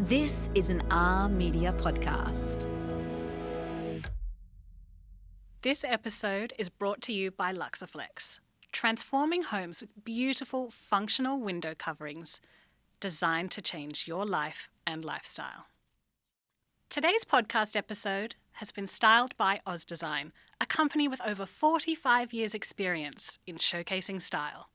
This is an R Media podcast. This episode is brought to you by Luxaflex, transforming homes with beautiful, functional window coverings designed to change your life and lifestyle. Today's podcast episode has been styled by Oz Design, a company with over 45 years' experience in showcasing style.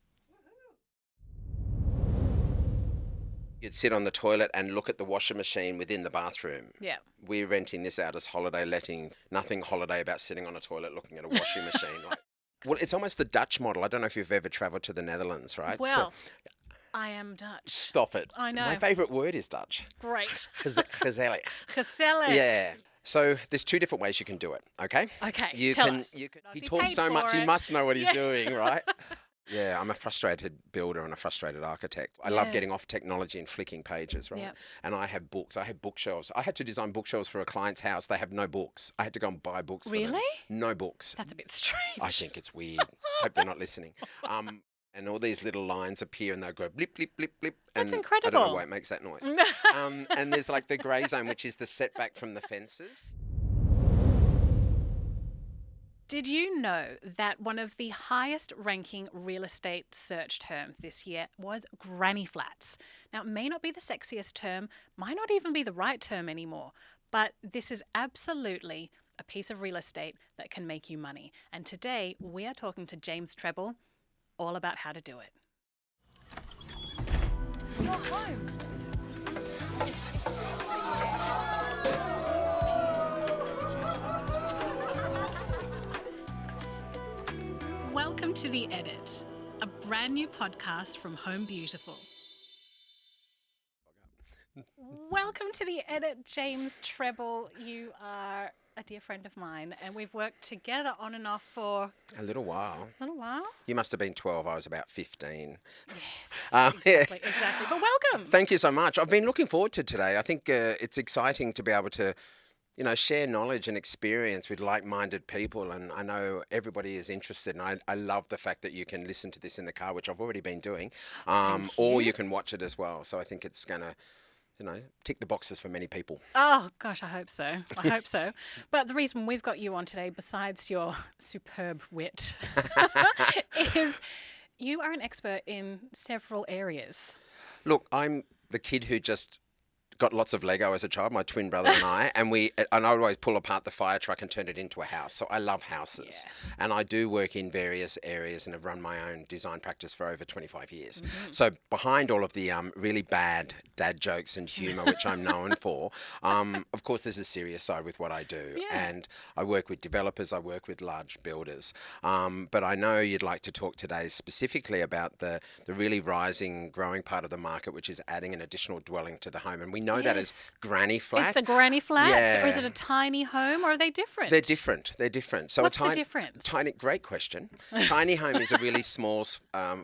You'd sit on the toilet and look at the washing machine within the bathroom. Yeah. We're renting this out as holiday letting. Nothing holiday about sitting on a toilet looking at a washing machine. Well, it's almost the Dutch model. I don't know if you've ever travelled to the Netherlands, right? Well, I am Dutch. Stop it. I know. My favourite word is Dutch. Great. Gezellig. Gezellig. Yeah. So there's two different ways you can do it, okay? Okay, tell us. He talks so much, you must know what he's doing, right? Yeah, I'm a frustrated builder and a frustrated architect. I love getting off technology and flicking pages, right? Yep. And I have books. I have bookshelves. I had to design bookshelves for a client's house. They have no books. I had to go and buy books for them. Really? No books. That's a bit strange. I think it's weird. Hope they're not listening. And all these little lines appear and they'll go blip, blip, blip, blip. That's and incredible. I don't know why it makes that noise. And there's like the grey zone, which is the setback from the fences. Did you know that one of the highest ranking real estate search terms this year was granny flats? Now, it may not be the sexiest term, might not even be the right term anymore, but this is absolutely a piece of real estate that can make you money. And today we are talking to James Treble all about how to do it. Your home. Welcome to The Edit, a brand new podcast from Home Beautiful. Welcome to The Edit, James Treble. You are a dear friend of mine, and we've worked together on and off for a little while. You must have been 12. I was about 15. Yes, exactly. But welcome. Thank you so much. I've been looking forward to today. I think it's exciting to be able to share knowledge and experience with like-minded people, and I know everybody is interested, and I love the fact that you can listen to this in the car, which I've already been doing, or you can watch it as well. So I think it's going to, tick the boxes for many people. Oh, gosh, I hope so. I hope so. But the reason we've got you on today, besides your superb wit, is you are an expert in several areas. Look, I'm the kid who just got lots of Lego as a child, my twin brother and I, and I would always pull apart the fire truck and turn it into a house. So I love houses. Yeah. And I do work in various areas and have run my own design practice for over 25 years. Mm-hmm. So behind all of the really bad dad jokes and humour, which I'm known for, of course there's a serious side with what I do. Yeah. And I work with developers, I work with large builders. But I know you'd like to talk today specifically about the really rising, growing part of the market, which is adding an additional dwelling to the home. And we know that as granny flat. It's a granny flat? Yeah. Or is it a tiny home, or are they different? They're different. So what's the difference? Great question. Tiny home is a really small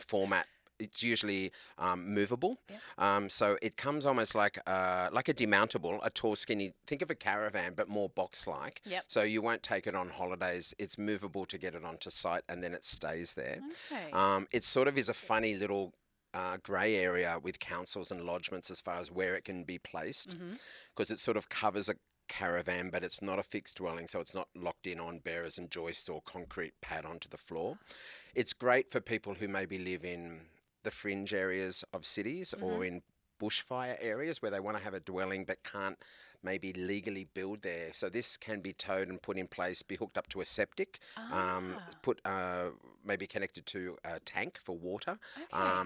format. It's usually movable. Yeah. So it comes almost like a demountable, a tall, skinny, think of a caravan, but more box-like. Yep. So you won't take it on holidays. It's movable to get it onto site, and then it stays there. Okay. It sort of is a funny little grey area with councils and lodgements as far as where it can be placed, because it sort of covers a caravan, but it's not a fixed dwelling, so it's not locked in on bearers and joists or concrete pad onto the floor. It's great for people who maybe live in the fringe areas of cities or in bushfire areas where they want to have a dwelling but can't maybe legally build there. So this can be towed and put in place, be hooked up to a septic, maybe connected to a tank for water,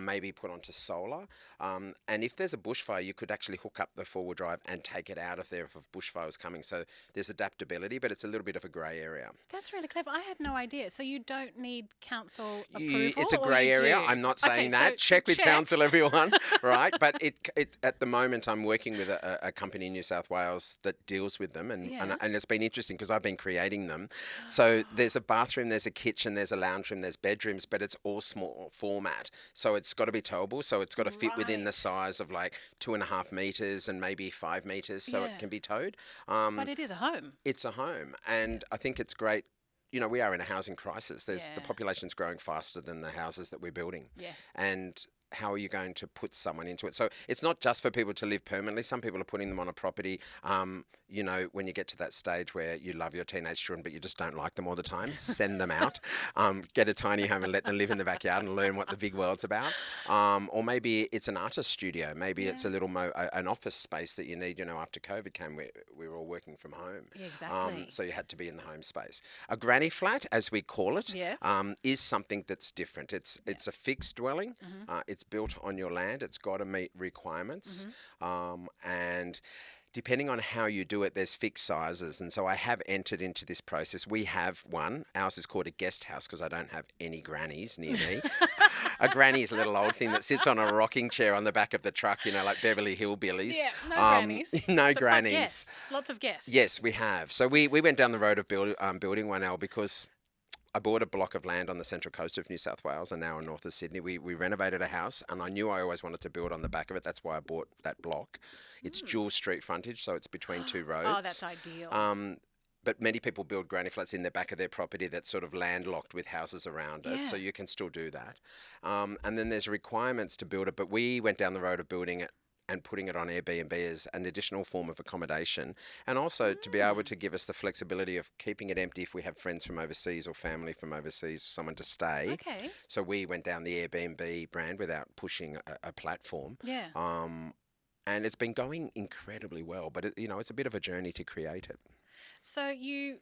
maybe put onto solar. And if there's a bushfire, you could actually hook up the four-wheel drive and take it out of there if a bushfire was coming. So there's adaptability, but it's a little bit of a grey area. That's really clever. I had no idea. So you don't need council approval? It's a grey area. Do? I'm not saying that. So check with council, everyone. Right? But it at the moment, I'm working with a company in New South Wales that deals with them, and it's been interesting because I've been creating them. So there's a bathroom, there's a kitchen, there's a lounge room, there's bedrooms, but it's all small format. So it's got to be towable. So it's got to fit within the size of like 2.5 meters and maybe 5 meters, so it can be towed. But it is a home. It's a home, and I think it's great. We are in a housing crisis. The population's growing faster than the houses that we're building. Yeah. And how are you going to put someone into it? So it's not just for people to live permanently. Some people are putting them on a property. You know, when you get to that stage where you love your teenage children, but you just don't like them all the time, send them out. Get a tiny home and let them live in the backyard and learn what the big world's about. Or maybe it's an artist studio. Maybe it's a little an office space that you need. You know, after COVID came, we were all working from home. Yeah, exactly. So you had to be in the home space. A granny flat, as we call it, is something that's different. It's a fixed dwelling. It's built on your land. It's got to meet requirements. And depending on how you do it, there's fixed sizes. And so I have entered into this process. We have one. Ours is called a guest house because I don't have any grannies near me. A granny is a little old thing that sits on a rocking chair on the back of the truck, you know, like Beverly Hillbillies. Yeah, no grannies. No So, grannies. Guests, lots of guests. Yes, we have. So we went down the road of building one, Elle, because I bought a block of land on the central coast of New South Wales and now in north of Sydney. We renovated a house and I knew I always wanted to build on the back of it. That's why I bought that block. It's dual street frontage, so it's between two roads. Oh, that's ideal. But many people build granny flats in the back of their property that's sort of landlocked with houses around it, so you can still do that. And then there's requirements to build it, but we went down the road of building it and putting it on Airbnb as an additional form of accommodation, and also to be able to give us the flexibility of keeping it empty if we have friends from overseas or family from overseas, someone to stay. Okay. So we went down the Airbnb brand without pushing a platform. Yeah. And it's been going incredibly well, but it's a bit of a journey to create it. So you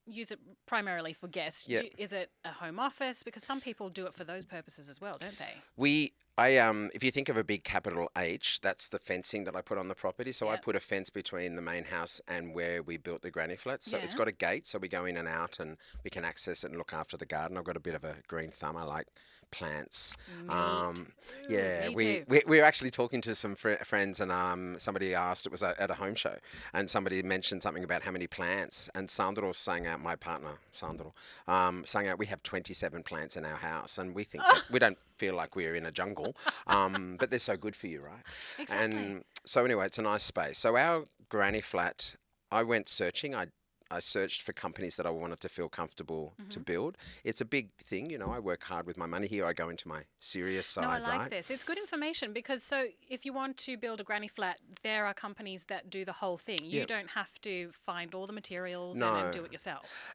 use it primarily for guests. Yeah. Is it a home office? Because some people do it for those purposes as well, don't they? If you think of a big capital H, that's the fencing that I put on the property. So I put a fence between the main house and where we built the granny flat. So it's got a gate, so we go in and out and we can access it and look after the garden. I've got a bit of a green thumb. I like plants. Me too. We were actually talking to some friends and somebody asked, it was at a home show, and somebody mentioned something about how many plants, and Sandro sang out, my partner, Sandro, sang out, we have 27 plants in our house, and we think that we don't feel like we're in a jungle, but they're so good for you, right? Exactly. And so anyway, it's a nice space. So our granny flat, I went searching. I searched for companies that I wanted to feel comfortable to build. It's a big thing, you know, I work hard with my money here. I go into my serious side, No, I like right? this. It's good information because so if you want to build a granny flat, there are companies that do the whole thing. You don't have to find all the materials and then do it yourself.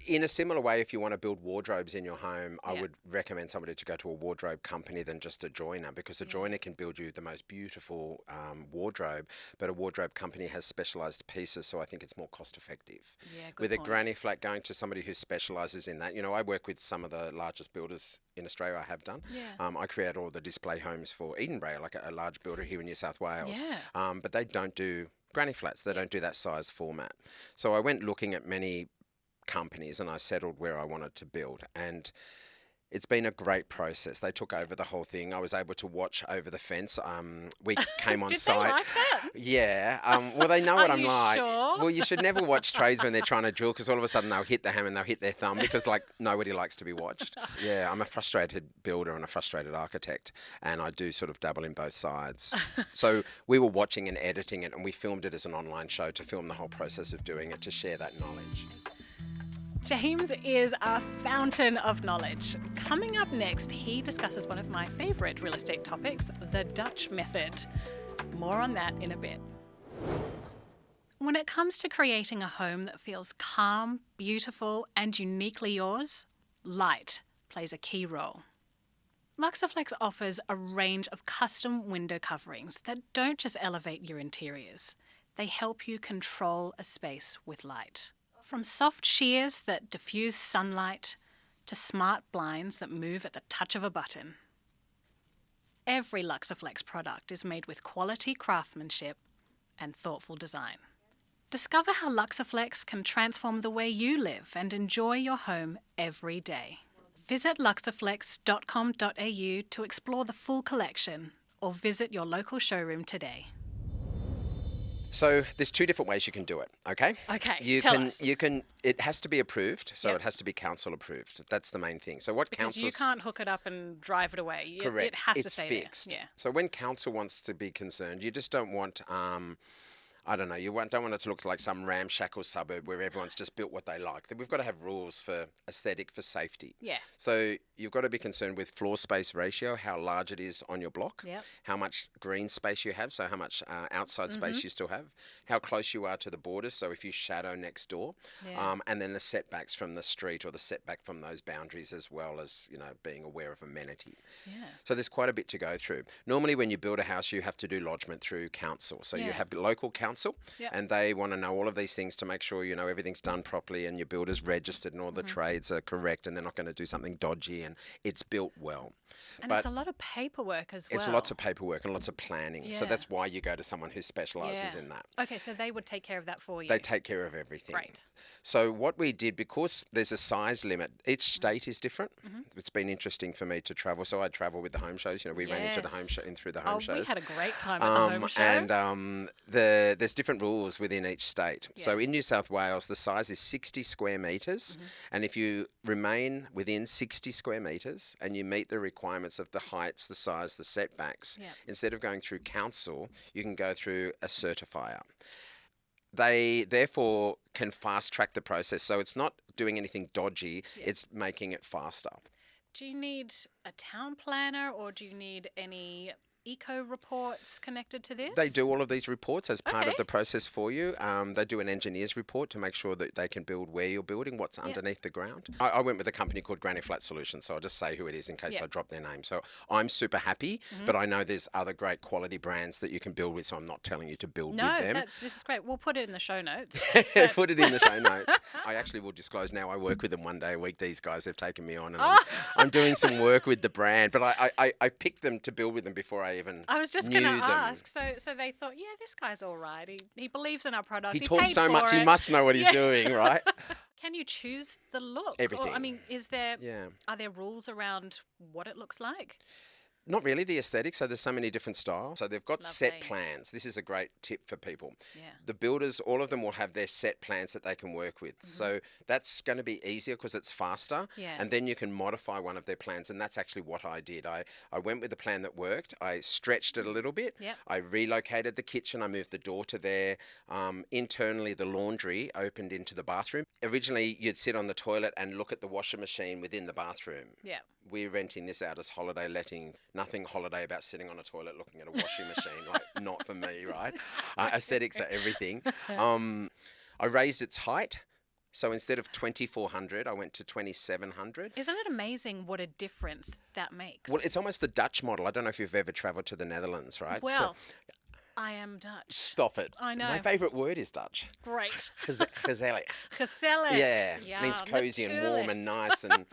In a similar way, if you want to build wardrobes in your home, I would recommend somebody to go to a wardrobe company than just a joiner, because a joiner can build you the most beautiful wardrobe, but a wardrobe company has specialised pieces, so I think it's more cost effective. Yeah, good With point. a granny flat, going to somebody who specialises in that, you know, I work with some of the largest builders in Australia. I have done. Yeah. I create all the display homes for Edenbray, like a large builder here in New South Wales. Yeah. But they don't do granny flats. They don't do that size format. So I went looking at many companies and I settled where I wanted to build, and it's been a great process. They took over the whole thing. I was able to watch over the fence. We came on Did site. they like that? Yeah. Well, they know what Are I'm you like. sure? Well, you should never watch trades when they're trying to drill, because all of a sudden they'll hit the hammer and they'll hit their thumb, because like nobody likes to be watched. Yeah, I'm a frustrated builder and a frustrated architect, and I do sort of dabble in both sides. So we were watching and editing it, and we filmed it as an online show to film the whole process of doing it, to share that knowledge. James is a fountain of knowledge. Coming up next, he discusses one of my favourite real estate topics, the Dutch method. More on that in a bit. When it comes to creating a home that feels calm, beautiful, and uniquely yours, light plays a key role. Luxaflex offers a range of custom window coverings that don't just elevate your interiors. They help you control a space with light. From soft sheers that diffuse sunlight to smart blinds that move at the touch of a button. Every Luxaflex product is made with quality craftsmanship and thoughtful design. Discover how Luxaflex can transform the way you live and enjoy your home every day. Visit luxaflex.com.au to explore the full collection, or visit your local showroom today. So there's two different ways you can do it, okay? Okay, tell us. It has to be approved, so it has to be council approved. That's the main thing. So what Because council... you can't hook it up and drive it away. Correct. It has to It's stay fixed. there. Yeah. So when council wants to be concerned, you just don't want I don't know, don't want it to look like some ramshackle suburb where everyone's just built what they like. We've got to have rules for aesthetic, for safety. Yeah. So you've got to be concerned with floor space ratio, how large it is on your block, Yep. how much green space you have, so how much outside space you still have, how close you are to the borders, so if you shadow next door, and then the setbacks from the street or the setback from those boundaries, as well as, being aware of amenity. Yeah. So there's quite a bit to go through. Normally when you build a house, you have to do lodgement through council. So you have the local council, and they want to know all of these things to make sure, everything's done properly and your builder's registered and all the trades are correct and they're not going to do something dodgy and it's built well. And it's a lot of paperwork as well. It's lots of paperwork and lots of planning. Yeah. So that's why you go to someone who specialises in that. Okay, so they would take care of that for you. They take care of everything. Great. So what we did, because there's a size limit, each state is different. It's been interesting for me to travel. So I travel with the home shows. We ran into the home show in through the home shows. We had a great time at the home show. And there's different rules within each state. Yeah. So in New South Wales, the size is 60 square metres. And if you remain within 60 square metres and you meet the requirements of the heights, the size, the setbacks, instead of going through council, you can go through a certifier. They therefore can fast track the process. So it's not doing anything dodgy, it's making it faster. Do you need a town planner or do you need any eco reports connected to this? They do all of these reports as part of the process for you. They do an engineer's report to make sure that they can build where you're building, what's underneath the ground. I went with a company called Granny Flat Solutions, so I'll just say who it is in case I drop their name. So I'm super happy, but I know there's other great quality brands that you can build with, so I'm not telling you to build with them. No, this is great. We'll put it in the show notes. Put it in the show notes. I actually will disclose now I work with them one day a week. These guys have taken me on and I'm doing some work with the brand, but I picked them to build with them before I even I was just going to ask. So they thought, this guy's all right. He believes in our product. He talks so much, he must know what he's doing, right? Can you choose the look? Everything. Or, are there rules around what it looks like? Not really, the aesthetic. So there's so many different styles. So they've got set Lovely. plans. This is a great tip for people. Yeah. The builders, all of them will have their set plans that they can work with. So that's going to be easier because it's faster. Yeah. And then you can modify one of their plans. And that's actually what I did. I went with the plan that worked. I stretched it a little bit. Yep. I relocated the kitchen. I moved the door to there. Internally, the laundry opened into the bathroom. Originally, you'd sit on the toilet and look at the washing machine within the bathroom. Yeah. We're renting this out as holiday letting. Nothing holiday about sitting on a toilet looking at a washing machine. Like, not for me, right? Aesthetics are everything. I raised its height. So instead of 2,400, I went to 2,700. Isn't it amazing what a difference that makes? Well, it's almost the Dutch model. I don't know if you've ever travelled to the Netherlands, right? Well, I am Dutch. Stop it. I know. My favourite word is Dutch. Great. Gezellig. Gezellig. Yeah, means cosy and warm natuurlijk. and nice. And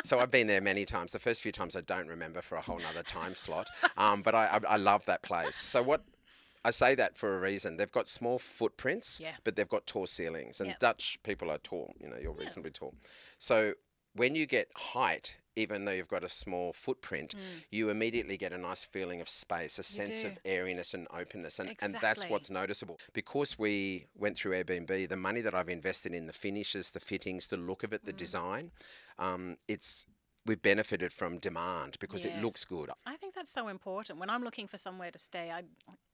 so I've been there many times. The first few times I don't remember for a whole nother time slot. But I love that place. So what I say that for a reason. They've got small footprints, but they've got tall ceilings. And Dutch people are tall. You're reasonably tall. So when you get height, even though you've got a small footprint, you immediately get a nice feeling of space, a sense of airiness and openness. And that's what's noticeable. Because we went through Airbnb, the money that I've invested in the finishes, the fittings, the look of it, the design, we've benefited from demand because it looks good. I think that's so important. When I'm looking for somewhere to stay,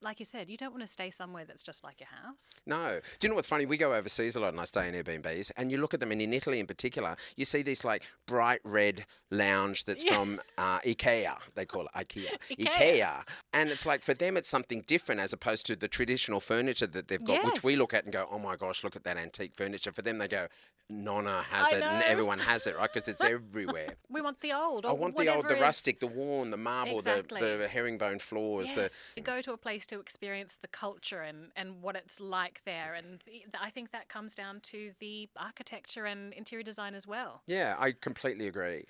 like you said, you don't want to stay somewhere that's just like your house. No. Do you know what's funny? We go overseas a lot and I stay in Airbnbs and you look at them, and in Italy in particular, you see these like bright red lounge that's from IKEA. They call it IKEA. And it's like, for them, it's something different as opposed to the traditional furniture that they've got, which we look at and go, oh my gosh, look at that antique furniture. For them, they go, Nonna has it and everyone has it, right? Because it's everywhere. We want the old. Or I want the old, the rustic, the worn, the marble, the herringbone floors. Yes. You go to a place to experience the culture and what it's like there. And I think that comes down to the architecture and interior design as well. Yeah, I completely agree.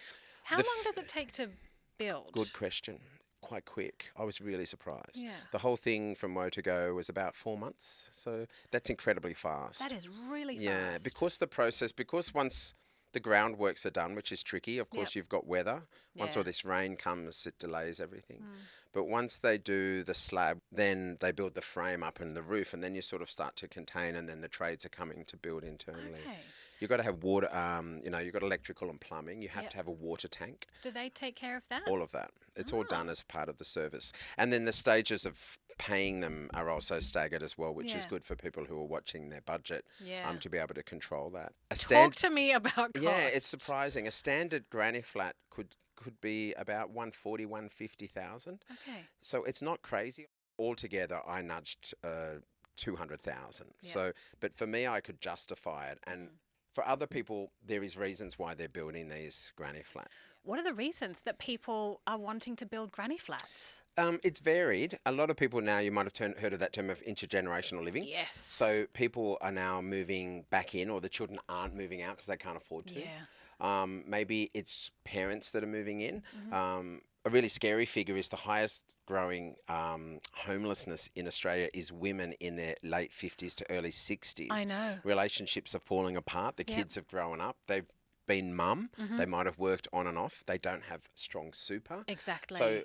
How long does it take to build? Good question. Quite quick. I was really surprised. Yeah. The whole thing from woe to go was about 4 months. So that's incredibly fast. That is really fast. Yeah, because once the groundworks are done, which is tricky, of course you've got weather. Once all this rain comes, it delays everything. But once they do the slab, then they build the frame up and the roof, and then you sort of start to contain, and then the trades are coming to build internally. Okay. You've got to have water, you've got electrical and plumbing. You have to have a water tank. Do they take care of that? All of that. It's all done as part of the service. And then the stages of paying them are also staggered as well, which is Yeah. good for people who are watching their budget Yeah. to be able to control that. Talk to me about cost. Yeah, it's surprising. A standard granny flat could be about 140, 150,000. Okay. So it's not crazy. Altogether, I nudged 200,000. Yeah. So, but for me, I could justify it. And for other people, there is reasons why they're building these granny flats. What are the reasons that people are wanting to build granny flats? It's varied. A lot of people now, you might have heard of that term of intergenerational living. Yes. So people are now moving back in, or the children aren't moving out because they can't afford to. Yeah. Maybe it's parents that are moving in. A really scary figure is the highest growing homelessness in Australia is women in their late 50s to early 60s. I know. Relationships are falling apart. The kids have grown up. They've been mum. They might have worked on and off. They don't have strong super. Exactly. So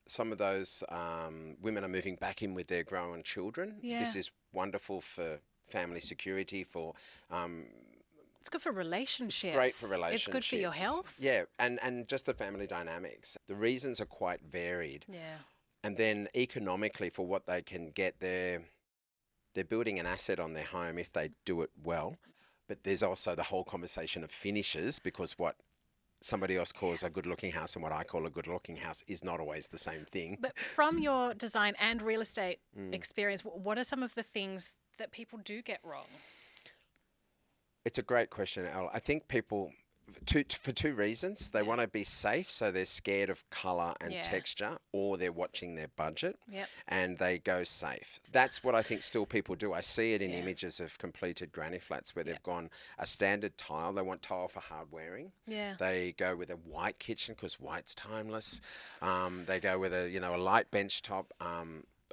some of those women are moving back in with their grown children. Yeah. This is wonderful for family security, for it's good for relationships. great for relationships. It's good for your health. Yeah, and just the family dynamics. The reasons are quite varied. Yeah. And then economically, for what they can get, they're building an asset on their home if they do it well. But there's also the whole conversation of finishes, because what somebody else calls a good-looking house and what I call a good-looking house is not always the same thing. But from your design and real estate experience, what are some of the things that people do get wrong? It's a great question, Elle. I think people, for two reasons. They want to be safe, so they're scared of colour and texture, or they're watching their budget and they go safe. That's what I think still people do. I see it in images of completed granny flats where they've gone a standard tile. They want tile for hard wearing. Yeah. They go with a white kitchen because white's timeless. They go with a light bench top.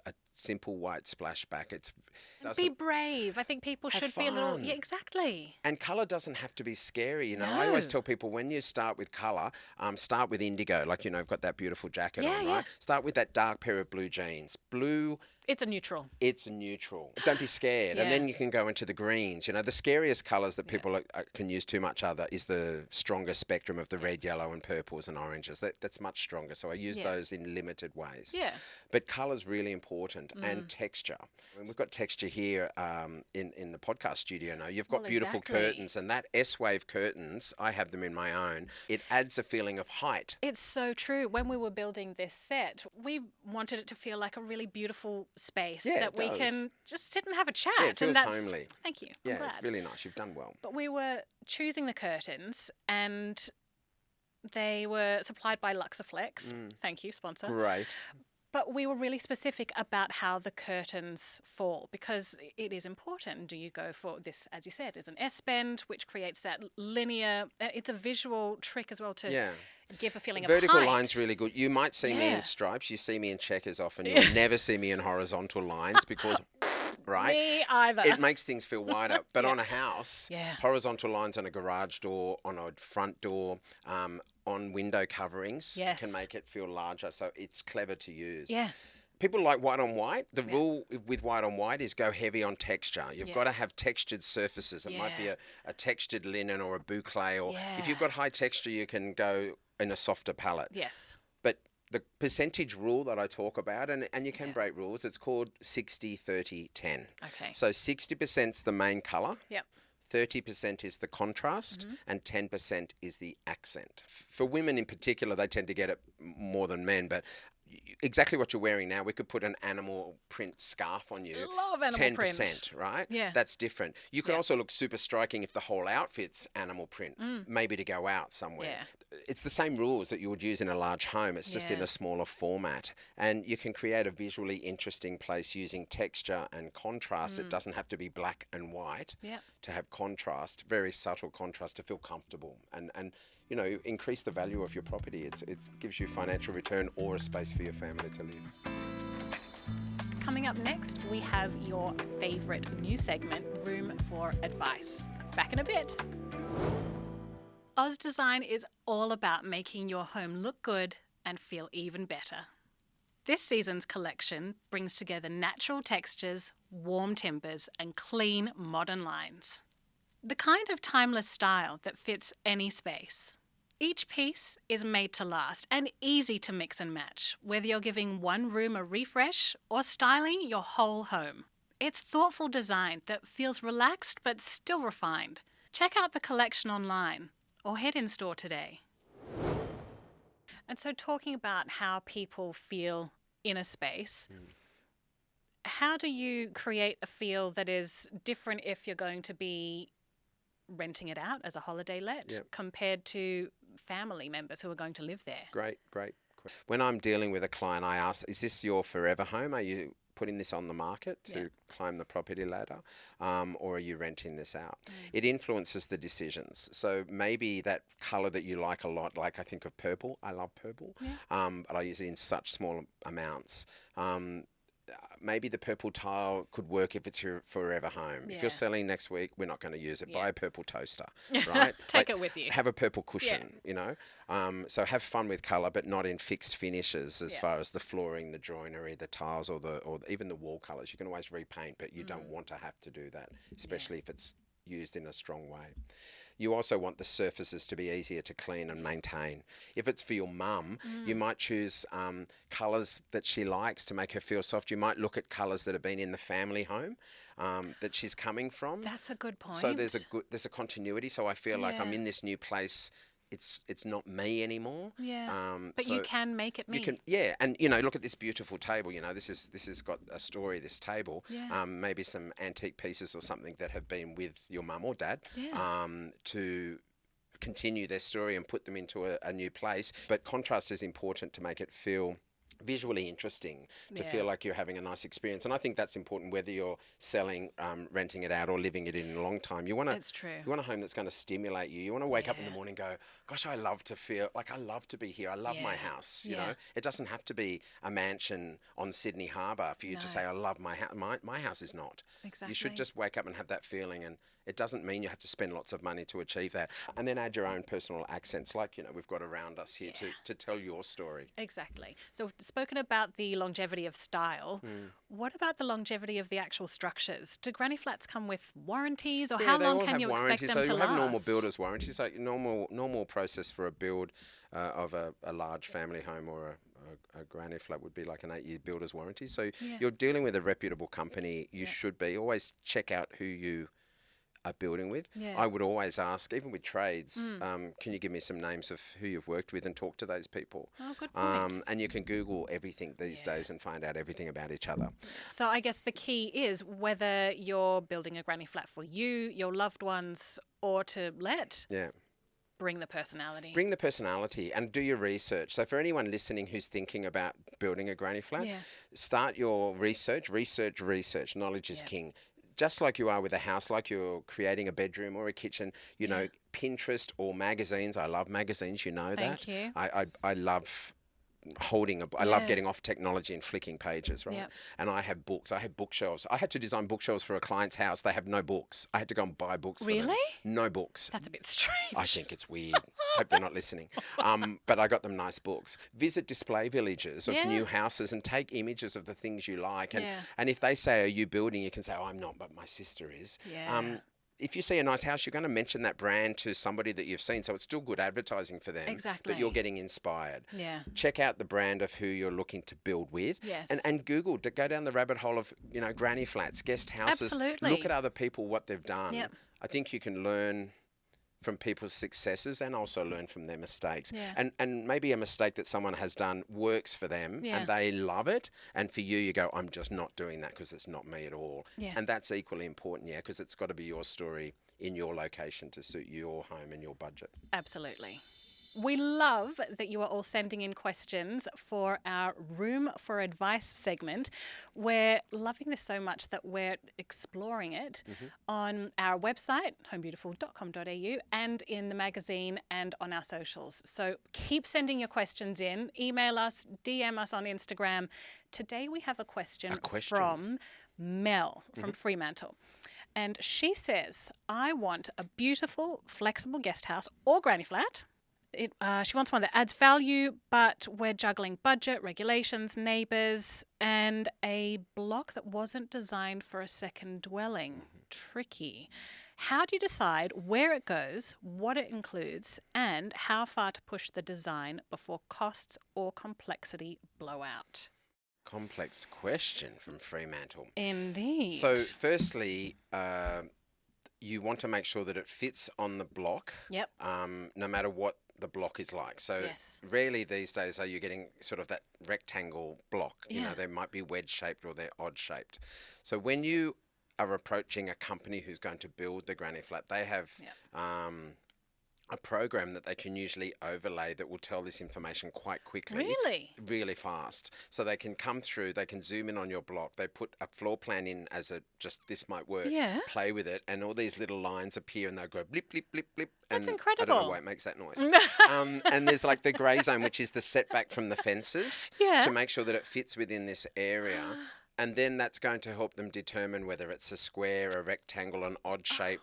A simple white splashback. Be brave. I think people should be a little. fun. Yeah, exactly. And colour doesn't have to be scary. I always tell people, when you start with colour, start with indigo. Like, I've got that beautiful jacket on, right? Start with that dark pair of blue jeans. Blue. It's a neutral. It's a neutral. Don't be scared. And then you can go into the greens. The scariest colours that people can use too much is the stronger spectrum of the red, yellow and purples and oranges. That's much stronger. So I use those in limited ways. Yeah. But colour's really important, and texture. We've got texture here in the podcast studio now. You've got beautiful curtains, and that S-wave curtains, I have them in my own. It adds a feeling of height. It's so true. When we were building this set, we wanted it to feel like a really beautiful space that we can just sit and have a chat. Yeah, it feels homely. Thank you. Yeah, I'm glad. it's really nice. You've done well. But we were choosing the curtains, and they were supplied by Luxaflex. Thank you, sponsor. Great. But we were really specific about how the curtains fall, because it is important. Do you go for this, as you said, is an S-bend, which creates that linear, it's a visual trick as well to give a feeling of height. Vertical line's really good. You might see me in stripes. You see me in checkers often. You'll never see me in horizontal lines because... Right? Me either. It makes things feel wider. But on a house, horizontal horizontal lines on a garage door, on a front door, on window coverings can make it feel larger. So it's clever to use. Yeah. People like white on white. The rule with white on white is go heavy on texture. You've got to have textured surfaces. It might be a textured linen or a boucle. Or if you've got high texture, you can go in a softer palette. Yes. But the percentage rule that I talk about, and you can break rules, it's called 60, 30, 10. Okay. So 60%'s the main colour. Yep. 30% is the contrast and 10% is the accent. For women in particular, they tend to get it more than men, but exactly what you're wearing now, we could put an animal print scarf on you. Love animal print. 10%, right? Yeah. That's different. You can also look super striking if the whole outfit's animal print, maybe to go out somewhere. Yeah. It's the same rules that you would use in a large home. It's just in a smaller format. And you can create a visually interesting place using texture and contrast. It doesn't have to be black and white to have contrast, very subtle contrast to feel comfortable. And increase the value of your property. It gives you financial return or a space for your family to live. Coming up next, we have your favourite new segment, Room for Advice. Back in a bit. Oz Design is all about making your home look good and feel even better. This season's collection brings together natural textures, warm timbers, and clean modern lines. The kind of timeless style that fits any space. Each piece is made to last and easy to mix and match, whether you're giving one room a refresh or styling your whole home. It's thoughtful design that feels relaxed but still refined. Check out the collection online or head in store today. And so, talking about how people feel in a space, how do you create a feel that is different if you're going to be renting it out as a holiday let compared to family members who are going to live there? Great. When I'm dealing with a client, I ask, is this your forever home? Are you putting this on the market to climb the property ladder, or are you renting this out? It influences the decisions. So maybe that colour that you like a lot, like I think of purple. I love purple, but I use it in such small amounts. Maybe the purple tile could work if it's your forever home. If you're selling next week, we're not going to use it. Buy a purple toaster, right? Take it with you. Have a purple cushion, you know. So have fun with colour, but not in fixed finishes as far as the flooring, the joinery, the tiles, or even the wall colours. You can always repaint, but you don't want to have to do that, especially if it's used in a strong way. You also want the surfaces to be easier to clean and maintain. If it's for your mum, you might choose colours that she likes to make her feel soft. You might look at colours that have been in the family home that she's coming from. That's a good point. So there's a continuity. So I feel like I'm in this new place. It's not me anymore. But so you can make it me. You can, and look at this beautiful table. This has got a story. This table, maybe some antique pieces or something that have been with your mum or dad, to continue their story and put them into a new place. But contrast is important to make it feel visually interesting, to feel like you're having a nice experience. And I think that's important whether you're selling, renting it out, or living it in a long time. You want a home that's going to stimulate you. You want to wake up in the morning and go, gosh, I love to feel like I love to be here. I love my house. You know, it doesn't have to be a mansion on Sydney Harbour for you to say, I love my house. My house is not. Exactly. You should just wake up and have that feeling, and it doesn't mean you have to spend lots of money to achieve that. And then add your own personal accents, like we've got around us here to tell your story. Exactly. So we've spoken about the longevity of style. What about the longevity of the actual structures? Do granny flats come with warranties, or how long can you expect them to last? So you have normal builder's warranties, like normal process for a build of a large family home or a granny flat would be like an 8-year builder's warranty. So you're dealing with a reputable company. You should be. Always check out who you are building with. I would always ask, even with trades, can you give me some names of who you've worked with, and talk to those people? Oh, good point. And you can Google everything these days and find out everything about each other. So I guess the key is whether you're building a granny flat for you, your loved ones, or to let. Bring the personality. Bring the personality and do your research. So for anyone listening who's thinking about building a granny flat, start your research. Knowledge is king. Just like you are with a house, like you're creating a bedroom or a kitchen, Pinterest or magazines. I love magazines, that. Thank you. I love I love getting off technology and flicking pages, right? And I have books. I have bookshelves. I had to design bookshelves for a client's house. They have no books. I had to go and buy books for them. Really? No books. That's a bit strange. I think it's weird. Hope they're not listening. But I got them nice books. Visit display villages of new houses and take images of the things you like. And if they say, are you building? You can say, oh, I'm not, but my sister is. If you see a nice house, you're going to mention that brand to somebody that you've seen. So it's still good advertising for them. Exactly. But you're getting inspired. Check out the brand of who you're looking to build with. And Google, go down the rabbit hole of, granny flats, guest houses. Absolutely. Look at other people, what they've done. I think you can learn from people's successes and also learn from their mistakes. And maybe a mistake that someone has done works for them and they love it. And for you, you go, I'm just not doing that because it's not me at all. And that's equally important, because it's got to be your story in your location to suit your home and your budget. Absolutely. We love that you are all sending in questions for our Room for Advice segment. We're loving this so much that we're exploring it on our website, homebeautiful.com.au, and in the magazine and on our socials. So keep sending your questions in. Email us, DM us on Instagram. Today we have a question from Mel from Fremantle. And she says, I want a beautiful, flexible guest house or granny flat. She wants one that adds value, but we're juggling budget, regulations, neighbours, and a block that wasn't designed for a second dwelling. Tricky. How do you decide where it goes, what it includes, and how far to push the design before costs or complexity blow out? Complex question from Fremantle. Indeed. So, firstly, you want to make sure that it fits on the block, Yep. no matter what the block is like. So, Yes. rarely these days are you getting sort of that rectangle block. You Yeah. know, they might be wedge shaped or they're odd shaped. So, when you are approaching a company who's going to build the granny flat, they have a program that they can usually overlay that will tell this information quite quickly. Really? Really fast. So they can come through, they can zoom in on your block, they put a floor plan in as a just this might work, Yeah. play with it, and all these little lines appear and they'll go blip, blip, blip, blip. That's and incredible. I don't know why it makes that noise. And there's like the grey zone, which is the setback from the fences Yeah. to make sure that it fits within this area. And then that's going to help them determine whether it's a square, a rectangle, an odd shape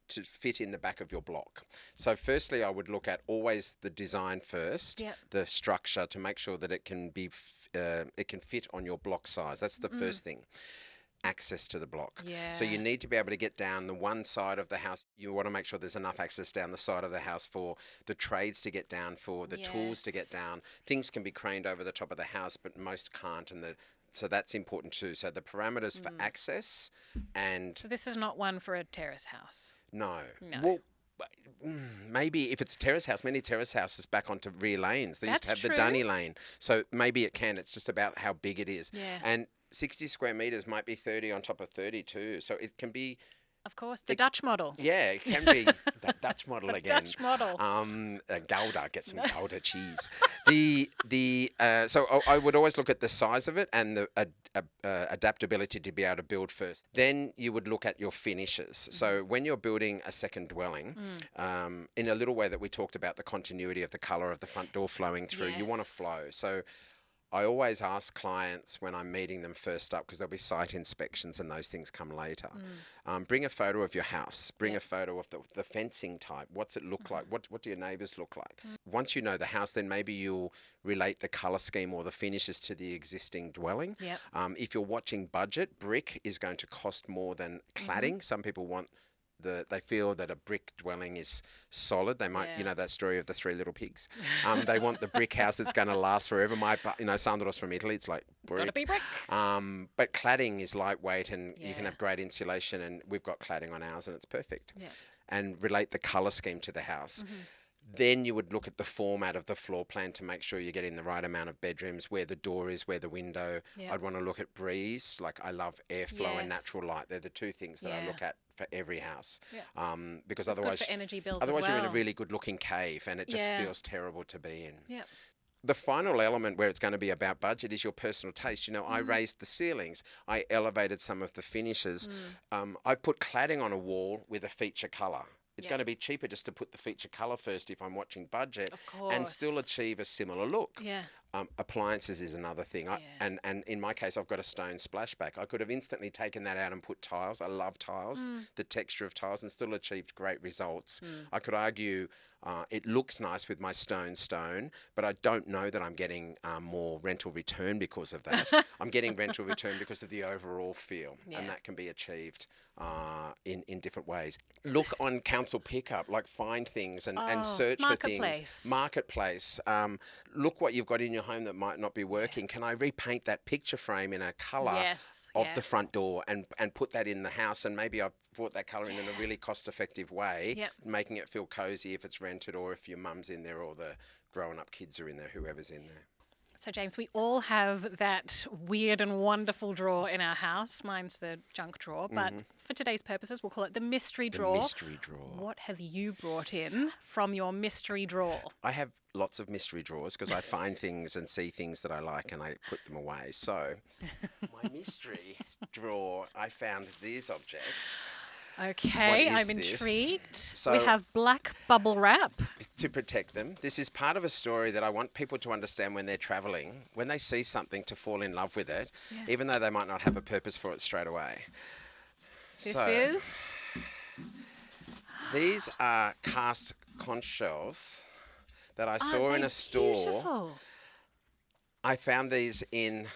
to fit in the back of your block. So firstly, I would look at always the design first, Yep. the structure to make sure that it can be it can fit on your block size. That's the first thing. Access to the block. Yeah. So you need to be able to get down the one side of the house. You want to make sure there's enough access down the side of the house for the trades to get down, for the tools to get Yes. down. Things can be craned over the top of the house, but most can't, and so that's important too. So the parameters for access and So this is not one for a terrace house. no. No. Well, maybe if it's a terrace house, many terrace houses back onto rear lanes. They used to That's have the true. dunny lane. So maybe it can. It's just about how big it is. Yeah. And 60 square metres might be 30 on top of 32. So it can be, Of course, the Dutch model. yeah, it can be that Dutch model The again. Dutch model. Gouda, get some Gouda cheese. So I would always look at the size of it and the adaptability to be able to build first. Then you would look at your finishes. So when you're building a second dwelling, in a little way that we talked about the continuity of the colour of the front door flowing through, you want to Yes. flow. So I always ask clients when I'm meeting them first up, because there'll be site inspections and those things come later. Bring a photo of your house. Bring a photo of the fencing type. What's it look like? What do your neighbours look like? Once you know the house, then maybe you'll relate the colour scheme or the finishes to the existing dwelling. Yep. If you're watching budget, brick is going to cost more than cladding. Some people want they feel that a brick dwelling is solid. They might, Yeah. you know, that story of the three little pigs. They want the brick house that's going to last forever. Sandro's from Italy. It's like brick. Gotta be brick. But cladding is lightweight and you can Yeah. have great insulation, and we've got cladding on ours and it's perfect. Yeah. And relate the colour scheme to the house. Then you would look at the format of the floor plan to make sure you're getting the right amount of bedrooms, where the door is, where the window. Yeah. I'd want to look at breeze. Like I love airflow and Yes. natural light. They're the two things that I Yeah. look at for every house. Yeah. Because It's otherwise, good for energy bills as otherwise you're in a well. really good looking cave and it just Yeah. feels terrible to be in. Yeah. The final element where it's going to be about budget is your personal taste. You know, I raised the ceilings. I elevated some of the finishes. I put cladding on a wall with a feature colour. It's Yeah. going to be cheaper just to put the feature colour first if I'm watching budget Of course. and still achieve a similar look. Yeah. Appliances is another thing. And in my case, I've got a stone splashback. I could have instantly taken that out and put tiles. I love tiles, the texture of tiles, and still achieved great results. I could argue it looks nice with my stone, but I don't know that I'm getting more rental return because of that. I'm getting rental return because of the overall feel, and that can be achieved in different ways. Look on council pickup, like find things and search for things. Marketplace. Look what you've got in your home that might not be working. Can I repaint that picture frame in a colour of the front door and put that in the house? And maybe I've brought that colour in a really cost-effective way, making it feel cosy if it's rented or if your mum's in there or the grown-up kids are in there, whoever's in there. So, James, we all have that weird and wonderful drawer in our house. Mine's the junk drawer, but for today's purposes, we'll call it the mystery drawer. Mystery drawer. What have you brought in from your mystery drawer? I have lots of mystery drawers because I find things and see things that I like and I put them away. So, my mystery drawer, I found these objects. Okay, What is I'm this? intrigued. So- we have black bubble wrap. To protect them. This is part of a story that I want people to understand when they're travelling, when they see something, to fall in love with it, even though they might not have a purpose for it straight away. This is... These are cast conch shells that I saw Aren't in they a store. Beautiful. I found these in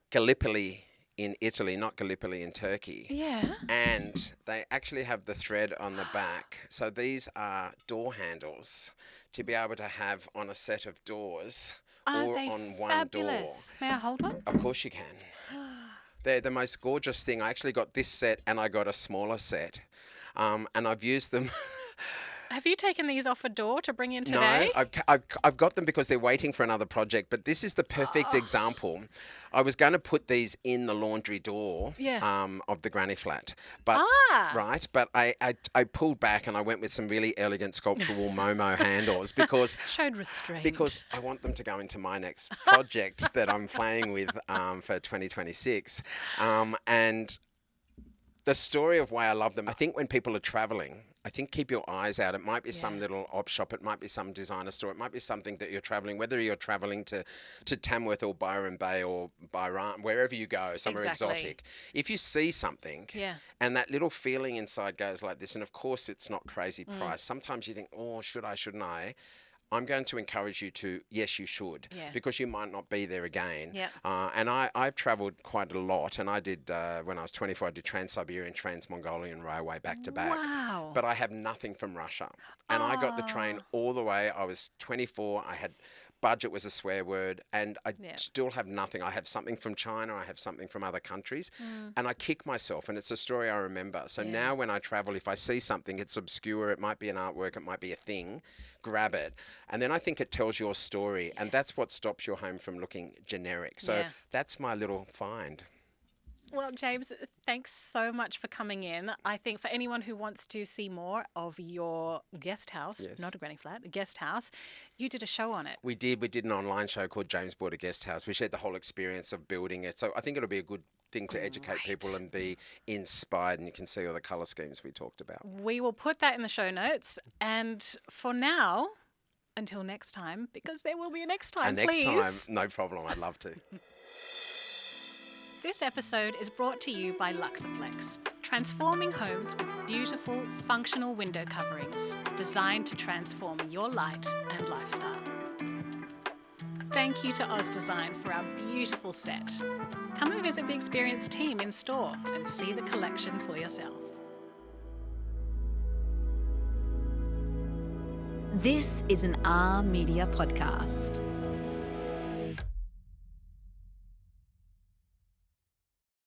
Gallipoli in Italy, not Gallipoli in Turkey. Yeah. And they actually have the thread on the back. So these are door handles to be able to have on a set of doors Are or they on one fabulous? May I hold one? door. Of course you can. They're the most gorgeous thing. I actually got this set and I got a smaller set. And I've used them. Have you taken these off a door to bring in today? No, I've got them because they're waiting for another project. But this is the perfect example. I was going to put these in the laundry door of the granny flat, but right. But I pulled back and I went with some really elegant sculptural Momo handles because Showed restraint. because I want them to go into my next project that I'm playing with for 2026, and. The story of why I love them, I think when people are traveling, I think keep your eyes out. It might be some little op shop, it might be some designer store, it might be something that you're traveling, whether you're traveling to Tamworth or Byron Bay or Byron, wherever you go, somewhere exotic. If you see something and that little feeling inside goes like this, and of course it's not crazy price, sometimes you think, oh, should I, shouldn't I? I'm going to encourage you to, yes, you should, because you might not be there again. And I've travelled quite a lot, and I did, when I was 24, I did Trans-Siberian, Trans-Mongolian Railway back to back. Wow. But I have nothing from Russia. And I got the train all the way. I was 24. I had budget was a swear word, and I still have nothing. I have something from China, I have something from other countries, and I kick myself, and it's a story I remember. So now when I travel, if I see something, it's obscure, it might be an artwork, it might be a thing, grab it. And then I think it tells your story, and that's what stops your home from looking generic. So that's my little find. Well, James, thanks so much for coming in. I think for anyone who wants to see more of your guest house, not a granny flat, a guest house, you did a show on it. We did. We did an online show called James Bought a Guest House. We shared the whole experience of building it. So I think it'll be a good thing to educate people and be inspired, and you can see all the colour schemes we talked about. We will put that in the show notes. And for now, until next time, because there will be a next time, please. Next time, no problem. I'd love to. This episode is brought to you by Luxaflex, transforming homes with beautiful, functional window coverings designed to transform your light and lifestyle. Thank you to Oz Design for our beautiful set. Come and visit the Experience team in store and see the collection for yourself. This is an R Media podcast.